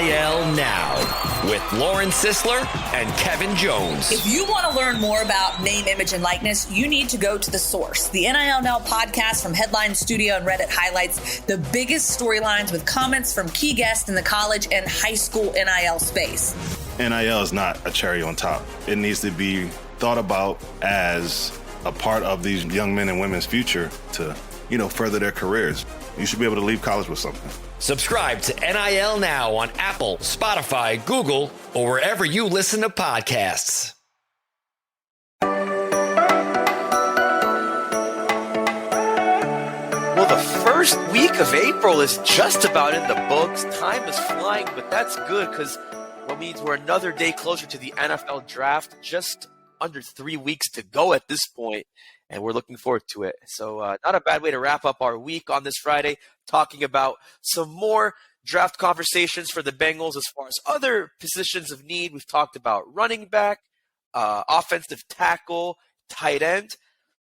NIL Now with Lauren Sisler and Kevin Jones. If you want to learn more about name, image, and likeness, you need to go to The Source. The NIL Now podcast from Headline Studio and Reddit highlights the biggest storylines with comments from key guests in the college and high school NIL space. NIL is not a cherry on top. It needs to be thought about as a part of these young men and women's future to, further their careers. You should be able to leave college with something. Subscribe to NIL Now on Apple, Spotify, Google, or wherever you listen to podcasts. Well, the first week of April is just about in the books. Time is flying, but that's good because it means we're another day closer to the NFL draft. Just under 3 weeks to go at this point, and we're looking forward to it. So not a bad way to wrap up our week on this Friday, talking about some more draft conversations for the Bengals as far as other positions of need. We've talked about running back, offensive tackle, tight end.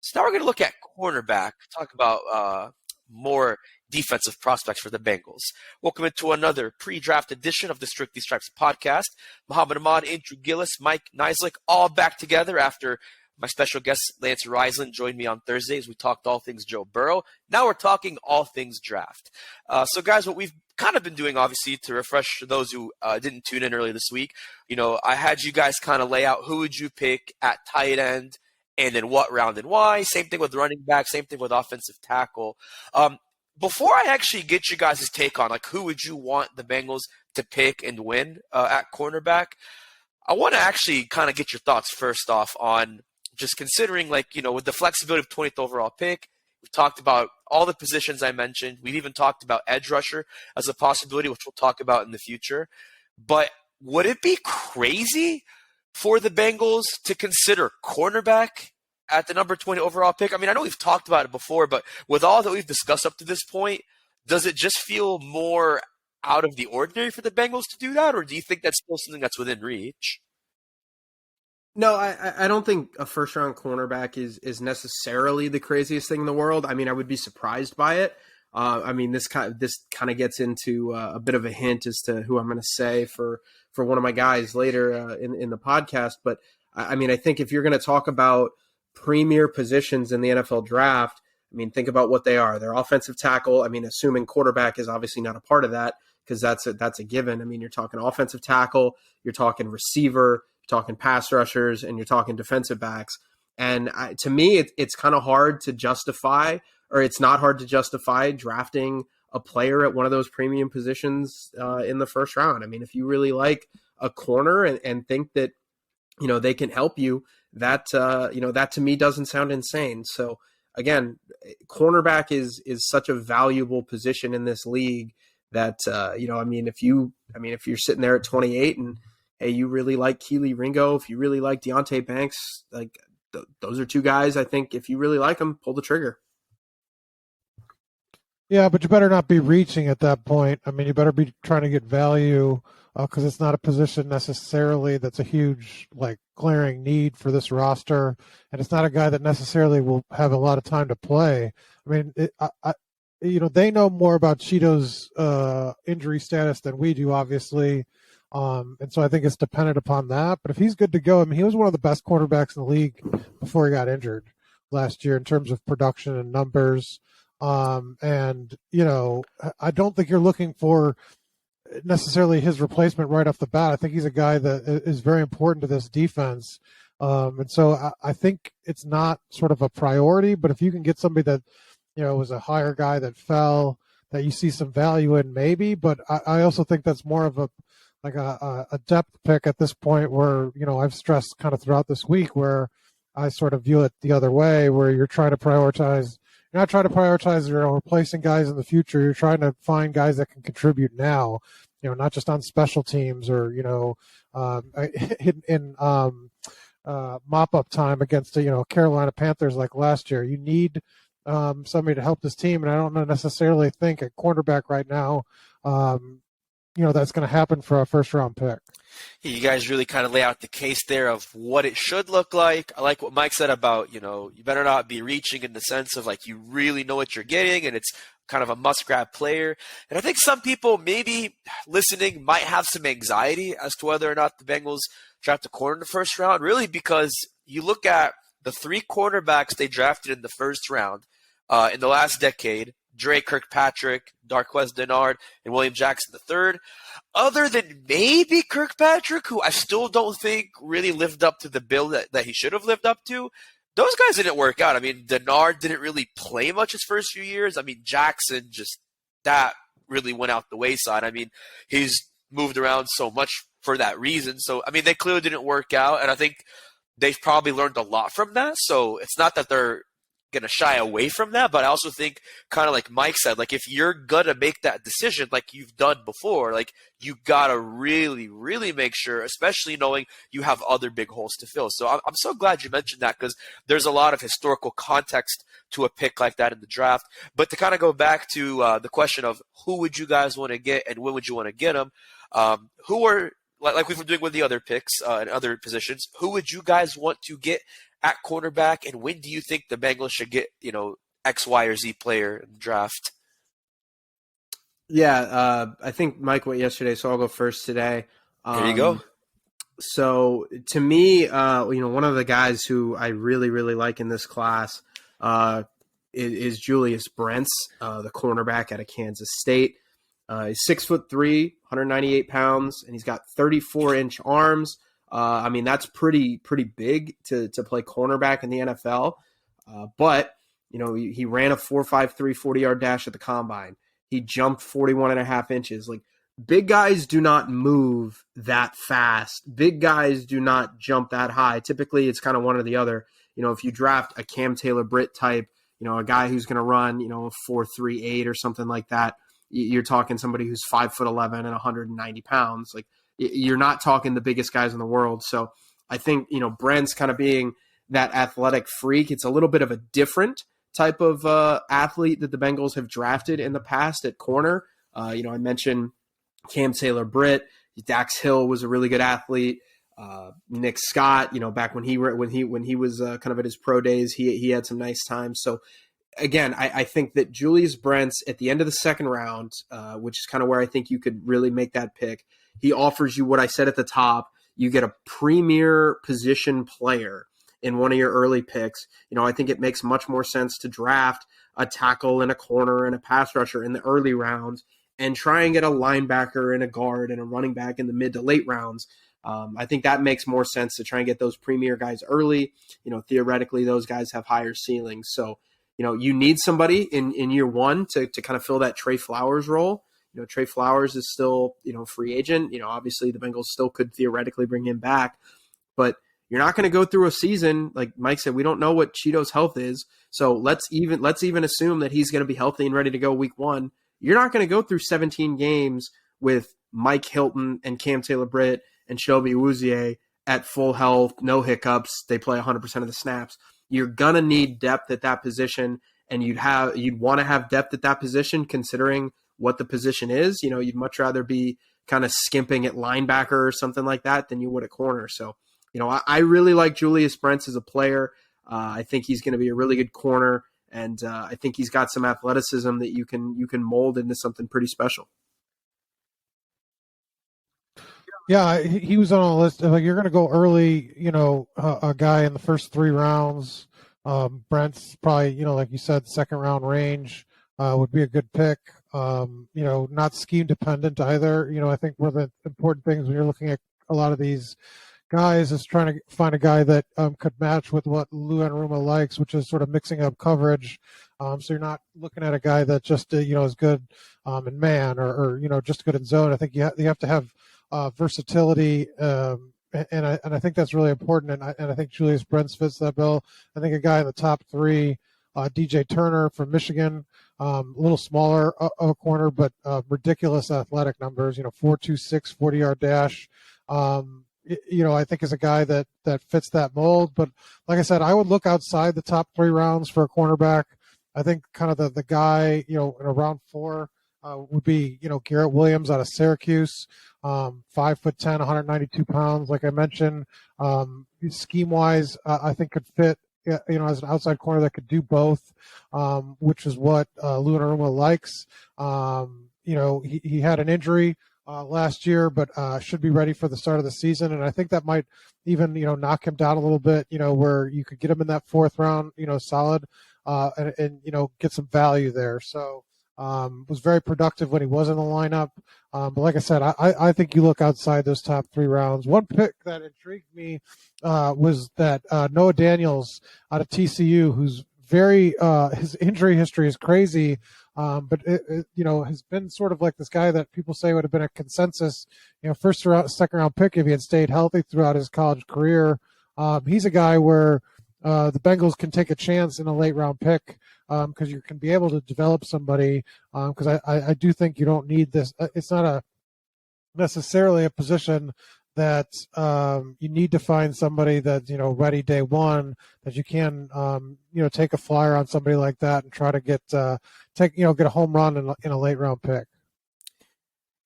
So now we're going to look at cornerback, talk about more defensive prospects for the Bengals. Welcome into another pre-draft edition of the Strictly Stripes podcast. Muhammad Ahmad, Andrew Gillis, Mike Neislick, all back together after my special guest Lance Reisland joined me on Thursday as we talked all things Joe Burrow. Now we're talking all things draft. So guys, what we've kind of been doing, obviously, to refresh those who didn't tune in earlier this week, I had you guys kind of lay out who would you pick at tight end and in what round and why. Same thing with running back, same thing with offensive tackle. Before I actually get you guys' take on who would you want the Bengals to pick and win at cornerback, I want to actually kind of get your thoughts first off on just considering with the flexibility of 20th overall pick. We've talked about all the positions I mentioned. We've even talked about edge rusher as a possibility, which we'll talk about in the future. But would it be crazy for the Bengals to consider cornerback at the number 20 overall pick? I mean, I know we've talked about it before, but with all that we've discussed up to this point, does it just feel more out of the ordinary for the Bengals to do that, or do you think that's still something that's within reach? No, I don't think a first-round cornerback is necessarily the craziest thing in the world. I mean, I would be surprised by it. This kind of gets into a bit of a hint as to who I'm going to say for one of my guys later in the podcast. But I think if you're going to talk about premier positions in the NFL draft, think about what they are. They're offensive tackle. Assuming quarterback is obviously not a part of that because that's a given. You're talking offensive tackle, you're talking receiver, you're talking pass rushers, and you're talking defensive backs. And to me, it's kind of hard to justify, or it's not hard to justify drafting a player at one of those premium positions in the first round. If you really like a corner and think that, they can help you, that to me doesn't sound insane. So again, cornerback is such a valuable position in this league that, if you're sitting there at 28 and, hey, you really like Keely Ringo, if you really like Deonte Banks, those are two guys, I think if you really like them, pull the trigger. Yeah, but you better not be reaching at that point. You better be trying to get value because it's not a position necessarily that's a huge, glaring need for this roster. And it's not a guy that necessarily will have a lot of time to play. They know more about Cheeto's injury status than we do, obviously. And so I think it's dependent upon that. But if he's good to go, he was one of the best quarterbacks in the league before he got injured last year in terms of production and numbers. I don't think you're looking for necessarily his replacement right off the bat. I think he's a guy that is very important to this defense. And so I think it's not sort of a priority, but if you can get somebody that, was a higher guy that fell, that you see some value in, maybe. But I also think that's more of a depth pick at this point where, I've stressed kind of throughout this week where I sort of view it the other way, where you're trying to prioritize. You're not trying to prioritize, replacing guys in the future. You're trying to find guys that can contribute now, not just on special teams or, in mop-up time against, Carolina Panthers like last year. You need somebody to help this team, and I don't necessarily think at cornerback right now that's going to happen for a first round pick. You guys really kind of lay out the case there of what it should look like. I like what Mike said about, you better not be reaching in the sense of like you really know what you're getting and it's kind of a must-grab player. And I think some people maybe listening might have some anxiety as to whether or not the Bengals draft a corner in the first round, really because you look at the 3 cornerbacks they drafted in the first round in the last decade, Dre Kirkpatrick, Darqueze Dennard, and William Jackson III. Other than maybe Kirkpatrick, who I still don't think really lived up to the bill that he should have lived up to, those guys didn't work out. I mean, Dennard didn't really play much his first few years. I mean, Jackson, just that really went out the wayside. I mean, he's moved around so much for that reason. So, I mean, they clearly didn't work out, and I think they've probably learned a lot from that. So it's not that they're going to shy away from that, but I also think, kind of like Mike said, like if you're going to make that decision like you've done before, like you got to really, really make sure, especially knowing you have other big holes to fill. So I'm so glad you mentioned that because there's a lot of historical context to a pick like that in the draft. But to kind of go back to the question of who would you guys want to get and when would you want to get them, who are, like we've been doing with the other picks and other positions, who would you guys want to get at cornerback, and when do you think the Bengals should get, X, Y, or Z player in the draft? Yeah, I think Mike went yesterday, so I'll go first today. There you go. So to me, one of the guys who I really, really like in this class is Julius Brents, the cornerback out of Kansas State. He's 6'3", 198 pounds, and he's got 34-inch arms. I mean, that's pretty big to play cornerback in the NFL. But, he ran a 4.53 40-yard dash at the combine. He jumped 41.5 inches. Like, big guys do not move that fast. Big guys do not jump that high. Typically, it's kind of one or the other. If you draft a Cam Taylor-Britt type, a guy who's going to run, a 4.38 or something like that, you're talking somebody who's 5'11" and 190 pounds. Like, you're not talking the biggest guys in the world. So I think, Brent's kind of being that athletic freak. It's a little bit of a different type of athlete that the Bengals have drafted in the past at corner. I mentioned Cam Taylor-Britt. Dax Hill was a really good athlete. Nick Scott, back when he was kind of at his pro days, he had some nice times. So again, I think that Julius Brents at the end of the second round, which is kind of where I think you could really make that pick, he offers you what I said at the top. You get a premier position player in one of your early picks. I think it makes much more sense to draft a tackle and a corner and a pass rusher in the early rounds and try and get a linebacker and a guard and a running back in the mid to late rounds. I think that makes more sense to try and get those premier guys early. Theoretically, those guys have higher ceilings. So, you need somebody in year one to kind of fill that Trey Flowers role. Trey Flowers is still, free agent. Obviously the Bengals still could theoretically bring him back, but you're not going to go through a season. Like Mike said, we don't know what Cheeto's health is. So let's even assume that he's going to be healthy and ready to go week one. You're not going to go through 17 games with Mike Hilton and Cam Taylor-Britt and Shelby Awuzie at full health, no hiccups. They play 100% of the snaps. You're going to need depth at that position, and you'd want to have depth at that position considering what the position is. You'd much rather be kind of skimping at linebacker or something like that than you would at corner. So, I really like Julius Brents as a player. I think he's going to be a really good corner, and I think he's got some athleticism that you can mold into something pretty special. Yeah, he was on a list. Like, you're going to go early, a guy in the first 3 rounds. Brent's probably, like you said, second round range would be a good pick. Not scheme dependent either. I think one of the important things when you're looking at a lot of these guys is trying to find a guy that could match with what Lou Anarumo likes, which is sort of mixing up coverage. So you're not looking at a guy that just is good in man or just good in zone. I think you have to have versatility, and I think that's really important. And I think Julius Brents fits that bill. I think a guy in the top 3, DJ Turner from Michigan, a little smaller of a corner, but ridiculous athletic numbers. 4.26 40-yard dash. I think is a guy that fits that mold. But like I said, I would look outside the top 3 rounds for a cornerback. I think kind of the guy, in around 4, would be, Garrett Williams out of Syracuse, 5'10", 192 pounds. Like I mentioned, scheme wise, I think could fit, as an outside corner that could do both, which is what Lou Anarumo likes. He had an injury last year, but should be ready for the start of the season. And I think that might even, knock him down a little bit, where you could get him in that fourth round, solid, and get some value there. So was very productive when he was in the lineup. But like I said, I think you look outside those top 3 rounds. One pick that intrigued me was that Noah Daniels out of TCU, who's very his injury history is crazy, but has been sort of like this guy that people say would have been a consensus, first round, second round pick if he had stayed healthy throughout his college career. He's a guy where the Bengals can take a chance in a late round pick because you can be able to develop somebody. Because I do think you don't need this. It's not necessarily a position that you need to find somebody that's ready day one, that you can take a flyer on somebody like that and try to get a home run in a late round pick.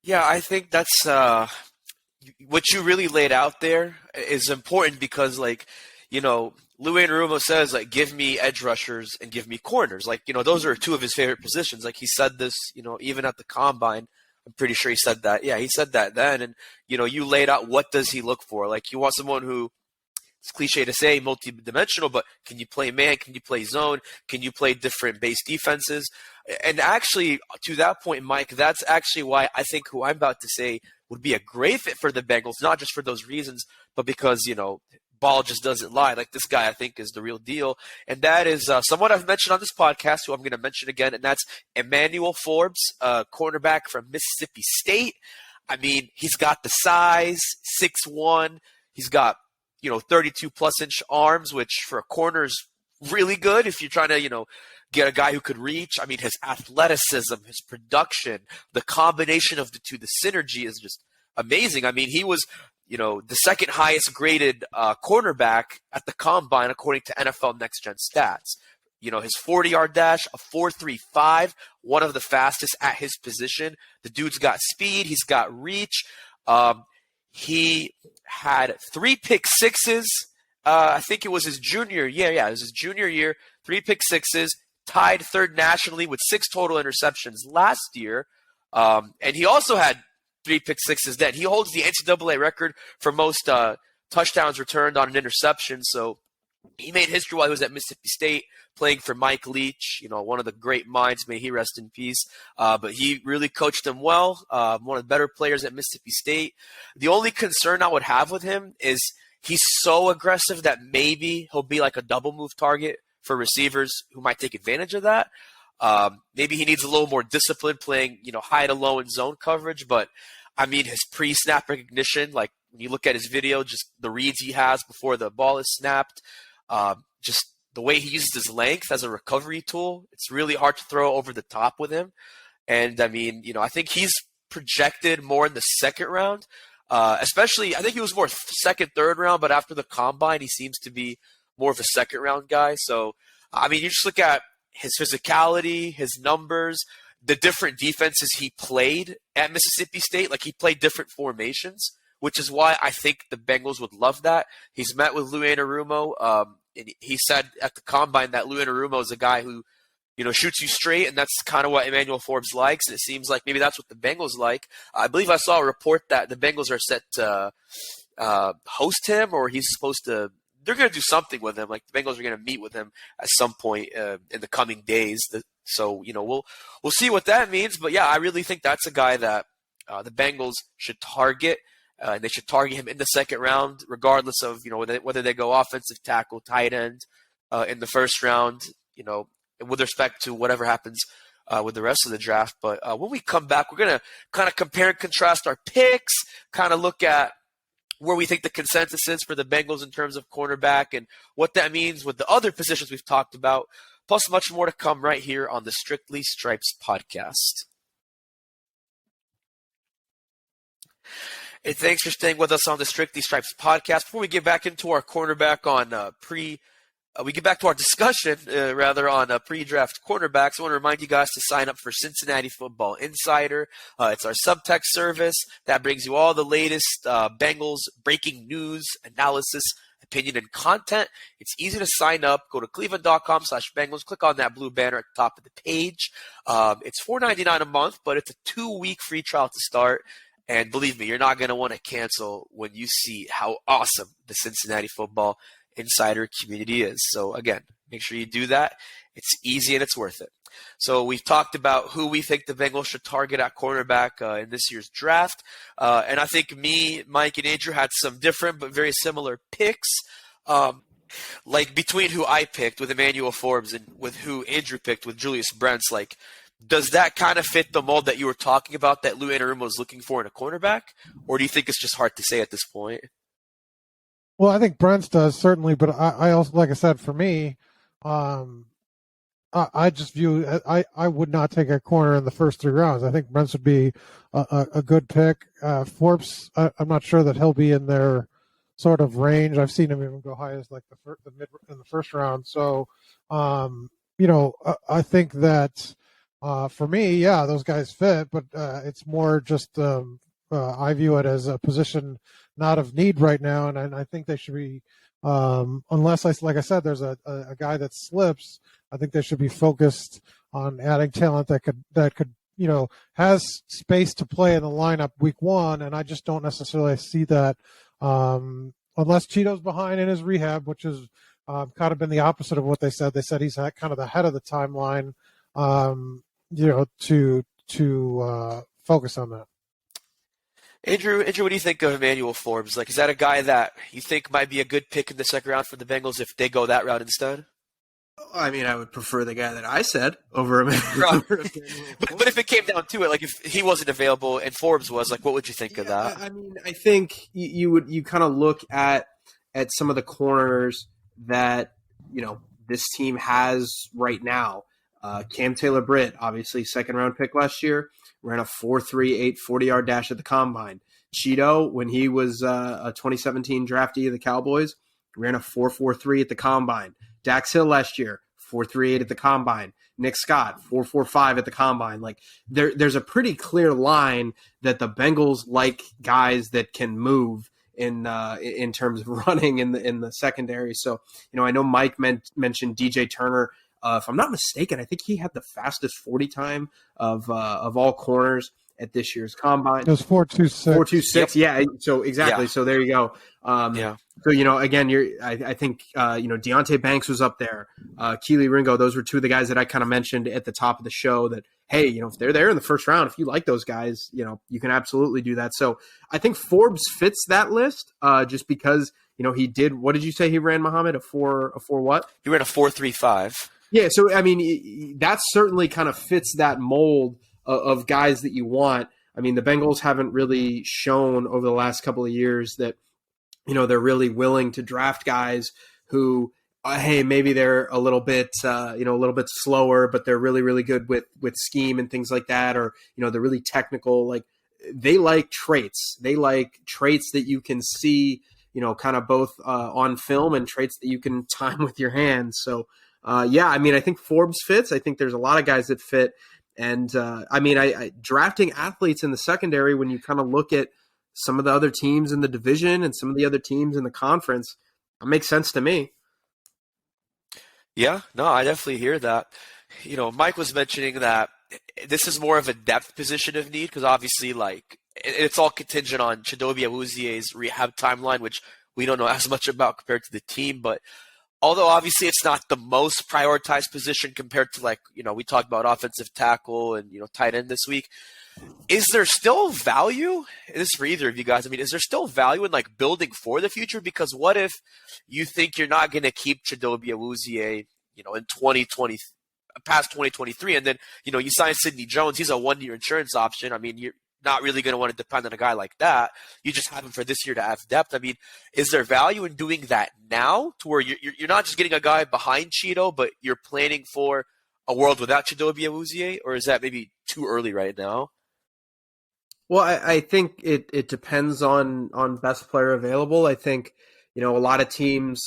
Yeah, I think that's what you really laid out there is important because Lou Anarumo says, give me edge rushers and give me corners. Those are 2 of his favorite positions. He said this, even at the combine. I'm pretty sure he said that. Yeah, he said that then. And, you laid out what does he look for. You want someone who, it's cliche to say, multi-dimensional, but can you play man? Can you play zone? Can you play different base defenses? And actually, to that point, Mike, that's actually why I think who I'm about to say would be a great fit for the Bengals, not just for those reasons, but because, ball just doesn't lie. This guy, I think, is the real deal. And that is someone I've mentioned on this podcast, who I'm going to mention again, and that's Emmanuel Forbes, cornerback from Mississippi State. I mean, he's got the size, 6'1". He's got, 32-plus inch arms, which for a corner is really good if you're trying to, get a guy who could reach. I mean, his athleticism, his production, the combination of the 2, the synergy is just amazing. I mean, he was the second highest graded cornerback at the combine, according to NFL Next Gen Stats. His 40-yard dash, a 4.35, one of the fastest at his position. The dude's got speed. He's got reach. He had 3 pick sixes. I think it was his junior year. Yeah, it was his junior year. 3 pick sixes, tied 3rd nationally with 6 total interceptions last year. And he also had 3 pick sixes then. He holds the NCAA record for most touchdowns returned on an interception. So he made history while he was at Mississippi State playing for Mike Leach, one of the great minds. May he rest in peace. But he really coached him well, one of the better players at Mississippi State. The only concern I would have with him is he's so aggressive that maybe he'll be like a double move target for receivers who might take advantage of that. Maybe he needs a little more discipline playing, high to low in zone coverage. But, I mean, his pre-snap recognition, when you look at his video, just the reads he has before the ball is snapped, just the way he uses his length as a recovery tool, it's really hard to throw over the top with him. And, I mean, I think he's projected more in the second round, especially I think he was more second, third round, but after the combine, he seems to be more of a second round guy. So, I mean, you just look at his physicality, his numbers, the different defenses he played at Mississippi State. He played different formations, which is why I think the Bengals would love that. He's met with Lou Anarumo, and he said at the combine that Lou Anarumo is a guy who, shoots you straight, and that's kind of what Emmanuel Forbes likes, and it seems like maybe that's what the Bengals like. I believe I saw a report that the Bengals are set to host him, or he's supposed to – they're going to do something with him. The Bengals are going to meet with him at some point in the coming days. So, we'll see what that means. But, yeah, I really think that's a guy that the Bengals should target. And they should target him in the second round, regardless of, whether they go offensive tackle, tight end in the first round, with respect to whatever happens with the rest of the draft. But when we come back, we're going to kind of compare and contrast our picks, kind of look at where we think the consensus is for the Bengals in terms of cornerback and what that means with the other positions we've talked about, plus much more to come right here on the Strictly Stripes podcast. Hey, thanks for staying with us on the Strictly Stripes podcast. Before we get back into our cornerback on we get back to our discussion, rather, on pre-draft cornerbacks. I want to remind you guys to sign up for Cincinnati Football Insider. It's our subtext service that brings you all the latest Bengals breaking news, analysis, opinion, and content. It's easy to sign up. Go to cleveland.com/Bengals. Click on that blue banner at the top of the page. It's $4.99 a month, but it's a 2-week free trial to start. And believe me, you're not going to want to cancel when you see how awesome the Cincinnati Football Insider community is. So again, make sure you do that. It's easy and it's worth it. So we've talked about who we think the Bengals should target at cornerback in this year's draft. And I think me, Mike, and Andrew had some different but very similar picks. Like between who I picked with Emmanuel Forbes and with who Andrew picked with Julius Brents, like, does that kind of fit the mold that you were talking about that Lou Anarumo was looking for in a cornerback? Or do you think it's just hard to say at this point? Well, I think Brents does, certainly, but I also, like I said, for me, I just view I would not take a corner in the first 3 rounds. I think Brents would be a good pick. Forbes, I'm not sure that he'll be in their sort of range. I've seen him even go high as like the mid in the first round. So, I think that for me, yeah, those guys fit, but it's more just I view it as a position not of need right now, and I think they should be, unless like I said, there's a guy that slips. I think they should be focused on adding talent that could has space to play in the lineup week 1, and I just don't necessarily see that unless Cheeto's behind in his rehab, which is kind of been the opposite of what they said. They said he's kind of ahead of the timeline, to focus on that. Andrew, what do you think of Emmanuel Forbes? Like, is that a guy that you think might be a good pick in the second round for the Bengals if they go that route instead? I mean, I would prefer the guy that I said over him. But if it came down to it, like if he wasn't available and Forbes was, like, what would you think of that? I mean, I think you kind of look at some of the corners that this team has right now. Cam Taylor-Britt, obviously second round pick last year, ran a 4.38 40-yard dash at the combine. Cheeto, when he was a 2017 draftee of the Cowboys, ran a 4.43 at the combine. Dax Hill last year, 4.38 at the combine. Nick Scott, 4.45 at the combine. Like there's a pretty clear line that the Bengals like guys that can move in terms of running in the secondary. So I know Mike mentioned DJ Turner. If I'm not mistaken, I think he had the fastest 40 time of all corners at this year's combine. It was 4.26. 4.26. Yep. Yeah. So exactly. Yeah. So there you go. Yeah. So again, I think Deonte Banks was up there. Keely Ringo. Those were two of the guys that I kind of mentioned at the top of the show. That hey, if they're there in the first round, if you like those guys, you can absolutely do that. So I think Forbes fits that list just because he did. What did you say he ran, Muhammad? A four what? He ran a 4.35. Yeah, so I mean that certainly kind of fits that mold of guys that you want. I mean the Bengals haven't really shown over the last couple of years that they're really willing to draft guys who hey, maybe they're a little bit slower, but they're really really good with scheme and things like that, or they're really technical. Like they like traits. They like traits that you can see, kind of both on film and traits that you can time with your hands. So yeah, I mean, I think Forbes fits. I think there's a lot of guys that fit. And I mean, I drafting athletes in the secondary, when you kind of look at some of the other teams in the division and some of the other teams in the conference, it makes sense to me. Yeah, no, I definitely hear that. Mike was mentioning that this is more of a depth position of need because obviously, like, it's all contingent on Chidobe Awuzie's rehab timeline, which we don't know as much about compared to the team, but although obviously it's not the most prioritized position compared to, like, we talked about offensive tackle and, tight end this week. Is there still value? This is for either of you guys. I mean, is there still value in like building for the future? Because what if you think you're not going to keep Chidobe Awuzie, in 2020, past 2023, and then, you sign Sidney Jones. He's a 1-year insurance option. I mean, you're not really going to want to depend on a guy like that. You just have him for this year to have depth. I mean, is there value in doing that now to where you're not just getting a guy behind Cheeto, but you're planning for a world without Chidobe Awuzie, or is that maybe too early right now? Well, I think it depends on best player available. I think, a lot of teams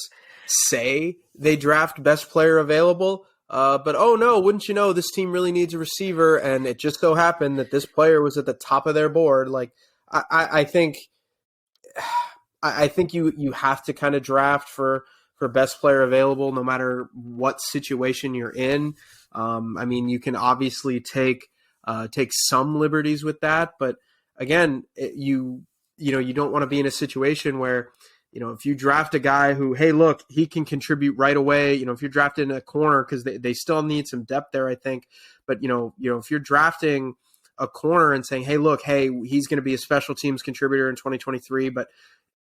say they draft best player available. But oh no, wouldn't you know, this team really needs a receiver, and it just so happened that this player was at the top of their board. Like I think you have to kind of draft for best player available, no matter what situation you're in. I mean, you can obviously take some liberties with that, but again, you don't want to be in a situation where, if you draft a guy who, hey, look, he can contribute right away. If you're drafting a corner, because they still need some depth there, I think. But, if you're drafting a corner and saying, hey, he's going to be a special teams contributor in 2023, but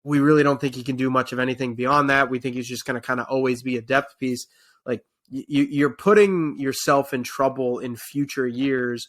we really don't think he can do much of anything beyond that. We think he's just going to kind of always be a depth piece. Like, you're putting yourself in trouble in future years.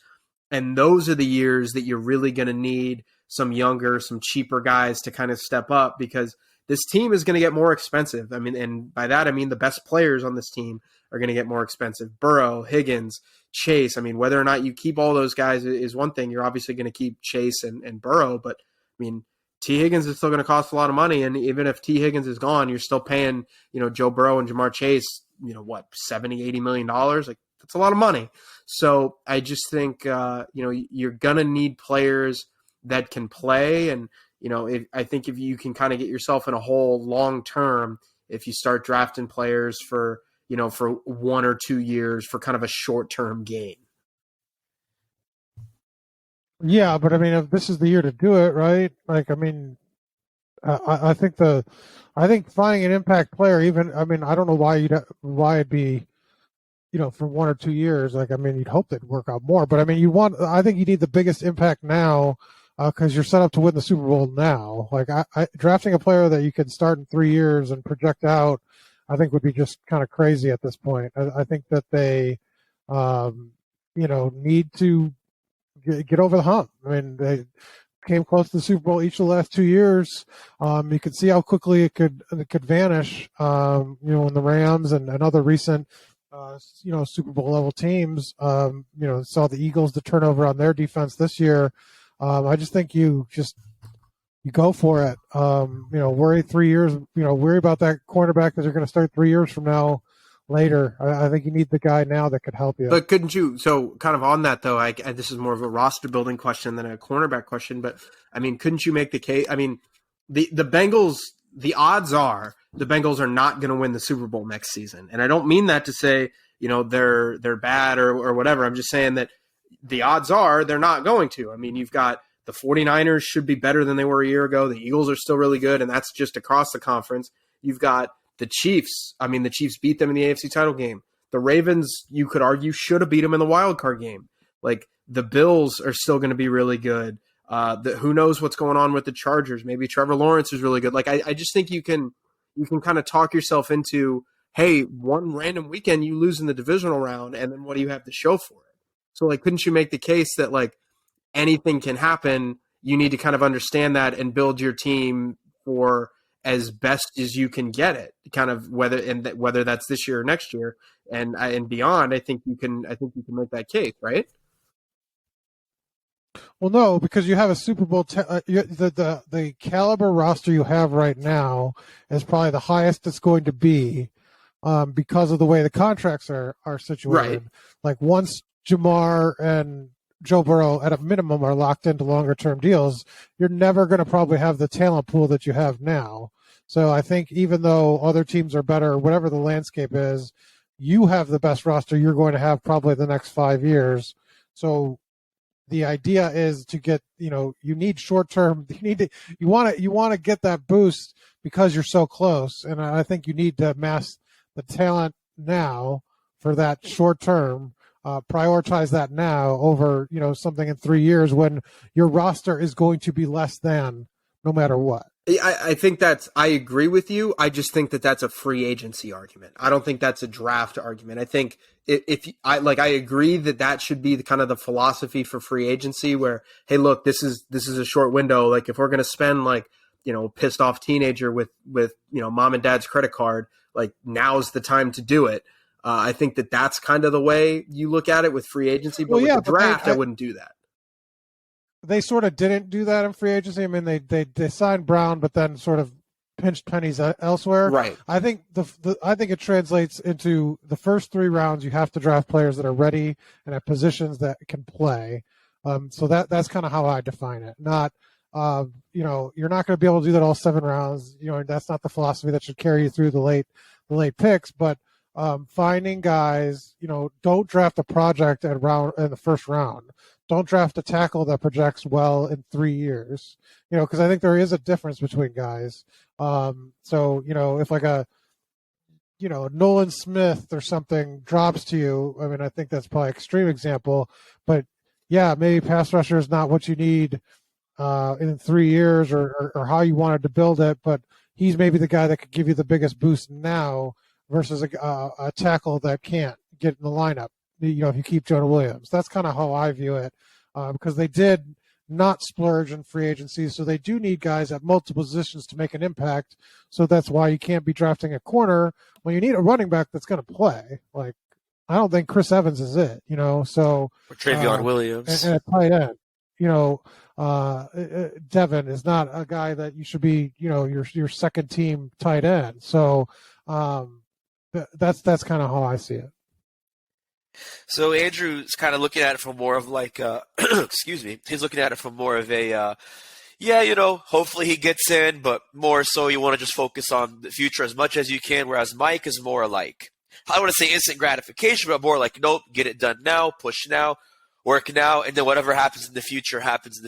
And those are the years that you're really going to need some younger, some cheaper guys to kind of step up, because this team is going to get more expensive. I mean, and by that, I mean the best players on this team are going to get more expensive. Burrow, Higgins, Chase. I mean, whether or not you keep all those guys is one thing. You're obviously going to keep Chase and Burrow, but I mean, T. Higgins is still going to cost a lot of money. And even if T. Higgins is gone, you're still paying, Joe Burrow and Jamar Chase, $70, $80 million. Like, that's a lot of money. So I just think, you're going to need players that can play. And, I think if you can kind of get yourself in a hole long term, if you start drafting players for 1 or 2 years for kind of a short term gain. Yeah, but I mean, if this is the year to do it, right? Like, I mean, I think finding an impact player, even, I mean, I don't know why it'd be, for 1 or 2 years. Like, I mean, you'd hope they'd work out more, but I mean, I think you need the biggest impact now, because you're set up to win the Super Bowl now. Like, I drafting a player that you can start in 3 years and project out, I think would be just kind of crazy at this point. I think that they, need to get over the hump. I mean, they came close to the Super Bowl each of the last 2 years. You could see how quickly it could vanish. In the Rams and other recent, Super Bowl level teams. Saw the Eagles, the turnover on their defense this year. I just think you go for it. Worry 3 years. Worry about that cornerback that you're going to start 3 years from now. Later, I think you need the guy now that could help you. But couldn't you? So, kind of on that though, this is more of a roster building question than a cornerback question. But I mean, couldn't you make the case? I mean, the Bengals. The odds are the Bengals are not going to win the Super Bowl next season, and I don't mean that to say they're bad or whatever. I'm just saying that the odds are they're not going to. I mean, you've got the 49ers should be better than they were a year ago. The Eagles are still really good, and that's just across the conference. You've got the Chiefs. I mean, the Chiefs beat them in the AFC title game. The Ravens, you could argue, should have beat them in the wild card game. Like, the Bills are still going to be really good. Who knows what's going on with the Chargers? Maybe Trevor Lawrence is really good. Like, I just think you can kind of talk yourself into, hey, one random weekend you lose in the divisional round, and then what do you have to show for it? So, like, couldn't you make the case that, like, anything can happen? You need to kind of understand that and build your team for as best as you can get it, kind of whether that's this year or next year and beyond. I think you can make that case, right? Well, no, because you have a Super Bowl. The caliber roster you have right now is probably the highest it's going to be, because of the way the contracts are situated. Right. Like, once Jamar and Joe Burrow at a minimum are locked into longer term deals, you're never going to probably have the talent pool that you have now. So I think even though other teams are better, whatever the landscape is, you have the best roster you're going to have probably the next 5 years. So the idea is to get, you need short term. You want to get that boost because you're so close. And I think you need to amass the talent now for that short term. Prioritize that now over, something in 3 years when your roster is going to be less than no matter what. I think I agree with you. I just think that's a free agency argument. I don't think that's a draft argument. I think I agree that should be the kind of the philosophy for free agency where, hey, look, this is a short window. Like, if we're going to spend pissed off teenager with mom and dad's credit card, like, now's the time to do it. I think that's kind of the way you look at it with free agency, but with the draft, I wouldn't do that. They sort of didn't do that in free agency. I mean, they signed Brown, but then sort of pinched pennies elsewhere. Right. I think I think it translates into the first 3 rounds. You have to draft players that are ready and at positions that can play. So that's kind of how I define it. Not, you're not going to be able to do that all 7 rounds. That's not the philosophy that should carry you through the late picks. But finding guys, don't draft a project in the first round. Don't draft a tackle that projects well in 3 years, because I think there is a difference between guys. If like a, Nolan Smith or something drops to you, I mean, I think that's probably an extreme example, but yeah, maybe pass rusher is not what you need in 3 years or how you wanted to build it, but he's maybe the guy that could give you the biggest boost now versus a tackle that can't get in the lineup. If you keep Jonah Williams, that's kind of how I view it, because they did not splurge in free agency, so they do need guys at multiple positions to make an impact. So that's why you can't be drafting a corner when you need a running back that's going to play. Like, I don't think Chris Evans is it, So or Travion Williams and a tight end, Devin is not a guy that you should be, your second team tight end. So that's kind of how I see it. So Andrew's kind of looking at it from more of like, excuse me, he's looking at it from more of a, hopefully he gets in, but more so you want to just focus on the future as much as you can, whereas Mike is more like, I don't want to say instant gratification, but more like, nope, get it done now, push now, work now, and then whatever happens in the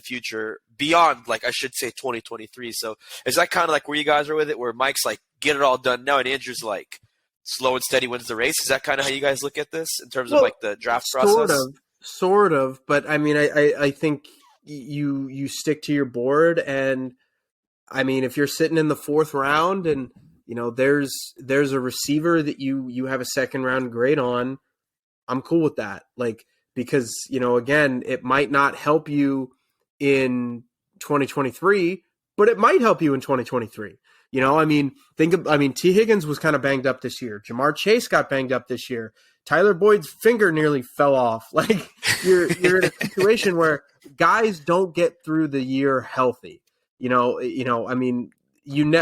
future beyond, like I should say 2023. So is that kind of like where you guys are with it, where Mike's like, get it all done now, and Andrew's like, slow and steady wins the race? Is that kind of how you guys look at this in terms of like the draft process? Sort of. But I mean, I think you stick to your board, and I mean, if you're sitting in the 4th round and there's a receiver that you have a 2nd round grade on, I'm cool with that. Like, because again, it might not help you in 2023, but it might help you in 2023. T. Higgins was kind of banged up this year. Jamar Chase got banged up this year. Tyler Boyd's finger nearly fell off. Like, you're in a situation where guys don't get through the year healthy.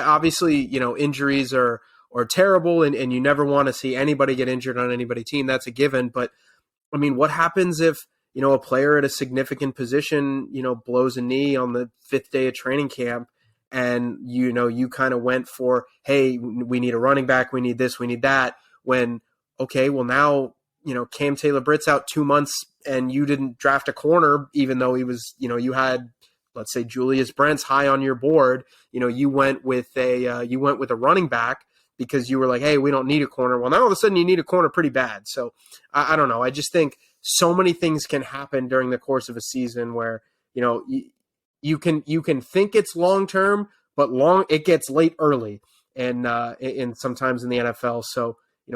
Obviously, injuries are terrible, and you never want to see anybody get injured on anybody's team. That's a given. But I mean, what happens if, a player at a significant position, blows a knee on the 5th day of training camp, and, you kind of went for, hey, we need a running back, we need this, we need that, when, okay, well now, Cam Taylor-Britt's out 2 months and you didn't draft a corner, even though he was, you had, let's say, Julius Brent's high on your board. You went with a running back because you were like, hey, we don't need a corner. Well, now all of a sudden you need a corner pretty bad. So I don't know. I just think so many things can happen during the course of a season where, you can think it's long term, but it gets late early, and sometimes in the NFL. So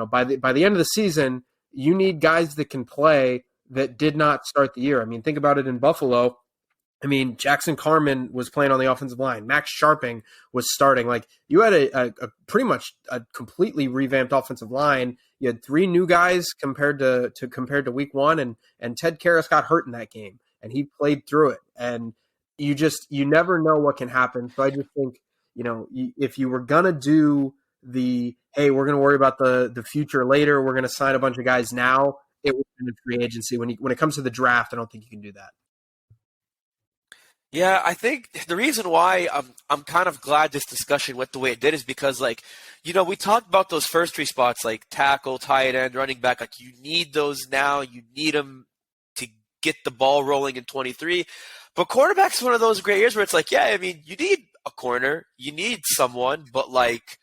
by the end of the season, you need guys that can play that did not start the year. I mean, think about it in Buffalo. I mean, Jackson Carman was playing on the offensive line. Max Sharping was starting. Like, you had a pretty much a completely revamped offensive line. You had 3 new guys compared to week 1, and Ted Karras got hurt in that game, and he played through it. And you never know what can happen. So I just think, if you were gonna do hey, we're gonna worry about the future later, we're gonna sign a bunch of guys now, it was in free agency. When it comes to the draft, I don't think you can do that. Yeah, I think the reason why I'm kind of glad this discussion went the way it did is because, like, we talked about those first 3 spots, like tackle, tight end, running back. Like, you need those now. You need them to get the ball rolling in 23. But quarterback's one of those great years where it's like, yeah, I mean, you need a corner. You need someone. But, like,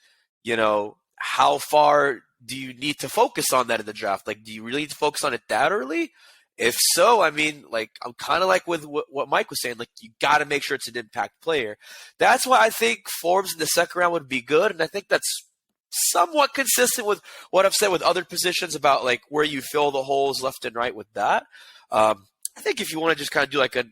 how far do you need to focus on that in the draft? Like, do you really need to focus on it that early? If so, I mean, like, I'm kind of like with what Mike was saying, like, you got to make sure it's an impact player. That's why I think Forbes in the 2nd round would be good. And I think that's somewhat consistent with what I've said with other positions about, like, where you fill the holes left and right with that. I think if you want to just kind of do like an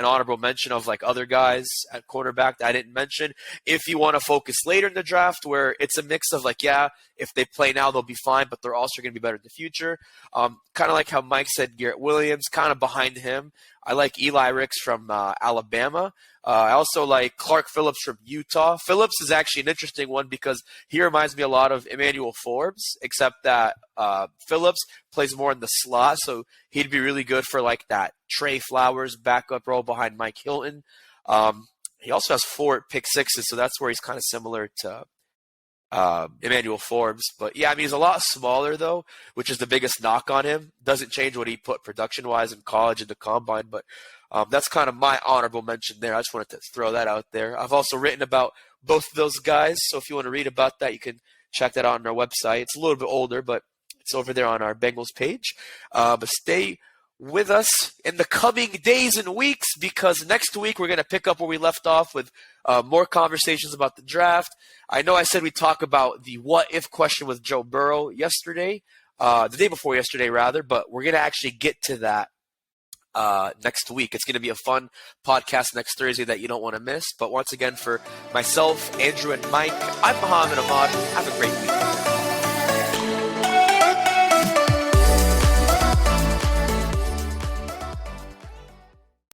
honorable mention of like other guys at cornerback that I didn't mention, if you want to focus later in the draft where it's a mix of like, yeah, if they play now, they'll be fine, but they're also going to be better in the future. Kind of like how Mike said, Garrett Williams, kind of behind him. I like Eli Ricks from Alabama. I also like Clark Phillips from Utah. Phillips is actually an interesting one because he reminds me a lot of Emmanuel Forbes, except that Phillips plays more in the slot, so he'd be really good for like that Trey Flowers backup role behind Mike Hilton. He also has 4 pick sixes, so that's where he's kind of similar to Emmanuel Forbes. But yeah, I mean, he's a lot smaller though, which is the biggest knock on him. Doesn't change what he put production-wise in college and the combine, but that's kind of my honorable mention there. I just wanted to throw that out there. I've also written about both of those guys, so if you want to read about that, you can check that out on our website. It's a little bit older, but it's over there on our Bengals page. But stay with us in the coming days and weeks, because next week we're going to pick up where we left off with more conversations about the draft. I know I said we'd talk about the what-if question with Joe Burrow yesterday, the day before yesterday, rather, but we're going to actually get to that next week. It's going to be a fun podcast next Thursday that you don't want to miss. But once again, for myself, Andrew, and Mike, I'm Mohammed Ahmad. Have a great week.